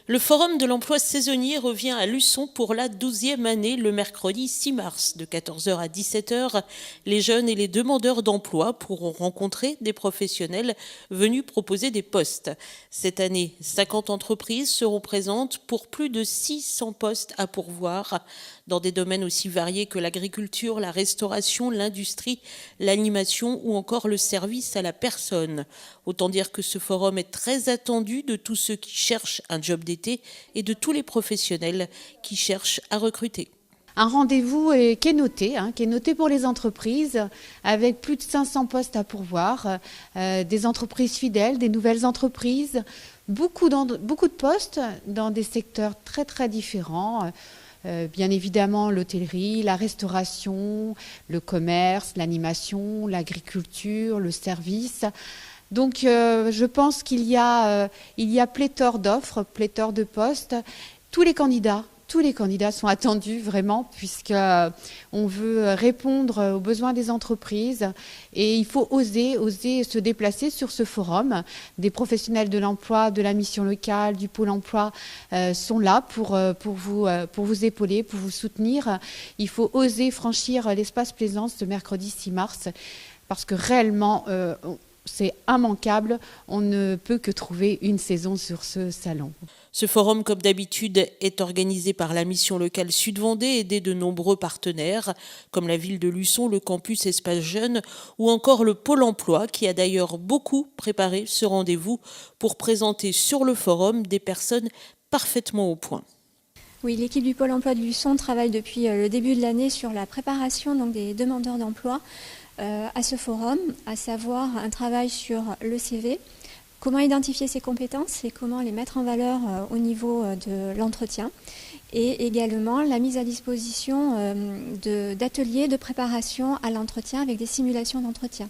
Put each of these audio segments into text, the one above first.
Le Forum de l'emploi saisonnier revient à Luçon pour la 12e année le mercredi 6 mars de 14 heures à 17 heures. Les jeunes et les demandeurs d'emploi pourront rencontrer des professionnels venus proposer des postes. Cette année, 50 entreprises seront présentes pour plus de 600 postes à pourvoir dans des domaines aussi variés que l'agriculture, la restauration, l'industrie, l'animation ou encore le service à la personne. Autant dire que ce forum est très attendu de tous ceux qui cherchent un job d'été et de tous les professionnels qui cherchent à recruter. Un rendez-vous qui est noté pour les entreprises, avec plus de 500 postes à pourvoir, des entreprises fidèles, des nouvelles entreprises, beaucoup de postes dans des secteurs très très différents. Bien évidemment l'hôtellerie, la restauration, le commerce, l'animation, l'agriculture, le service. Donc je pense qu'il y a pléthore d'offres, pléthore de postes. Tous les candidats sont attendus vraiment, puisqu'on veut répondre aux besoins des entreprises et il faut oser se déplacer sur ce forum. Des professionnels de l'emploi, de la mission locale, du pôle emploi sont là pour vous épauler, pour vous soutenir. Il faut oser franchir l'espace Plaisance ce mercredi 6 mars parce que réellement c'est immanquable, on ne peut que trouver une saison sur ce salon. Ce forum, comme d'habitude, est organisé par la mission locale Sud-Vendée, aidée de nombreux partenaires, comme la ville de Luçon, le campus Espace Jeunes, ou encore le Pôle emploi, qui a d'ailleurs beaucoup préparé ce rendez-vous pour présenter sur le forum des personnes parfaitement au point. Oui, l'équipe du Pôle emploi de Luçon travaille depuis le début de l'année sur la préparation des demandeurs d'emploi à ce forum, à savoir un travail sur le CV, comment identifier ses compétences et comment les mettre en valeur au niveau de l'entretien, et également la mise à disposition d'ateliers de préparation à l'entretien avec des simulations d'entretien.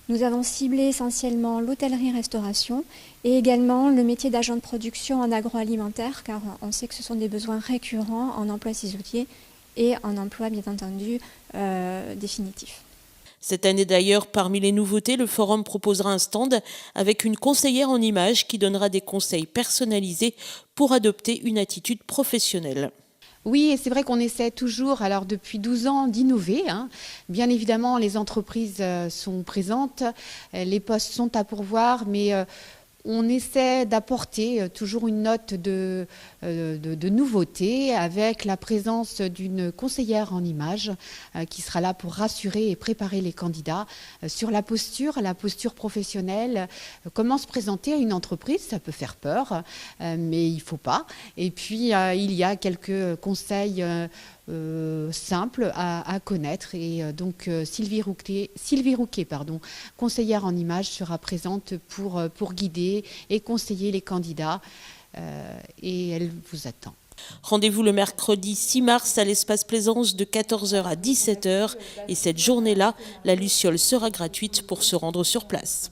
Nous avons ciblé essentiellement l'hôtellerie-restauration et également le métier d'agent de production en agroalimentaire, car on sait que ce sont des besoins récurrents en emploi saisonnier et en emploi, bien entendu, définitif. Cette année d'ailleurs, parmi les nouveautés, le forum proposera un stand avec une conseillère en images qui donnera des conseils personnalisés pour adopter une attitude professionnelle. Oui, et c'est vrai qu'on essaie toujours, alors depuis 12 ans, d'innover. Bien évidemment, les entreprises sont présentes, les postes sont à pourvoir, mais on essaie d'apporter toujours une note de nouveauté avec la présence d'une conseillère en images qui sera là pour rassurer et préparer les candidats sur la posture professionnelle, comment se présenter à une entreprise. Ça peut faire peur, mais il ne faut pas. Et puis, il y a quelques conseils simple à connaître, et donc Sylvie Rouquet, conseillère en images, sera présente pour guider et conseiller les candidats et elle vous attend. Rendez-vous le mercredi 6 mars à l'espace Plaisance de 14 heures à 17 heures et cette journée-là, la Luciole sera gratuite pour se rendre sur place.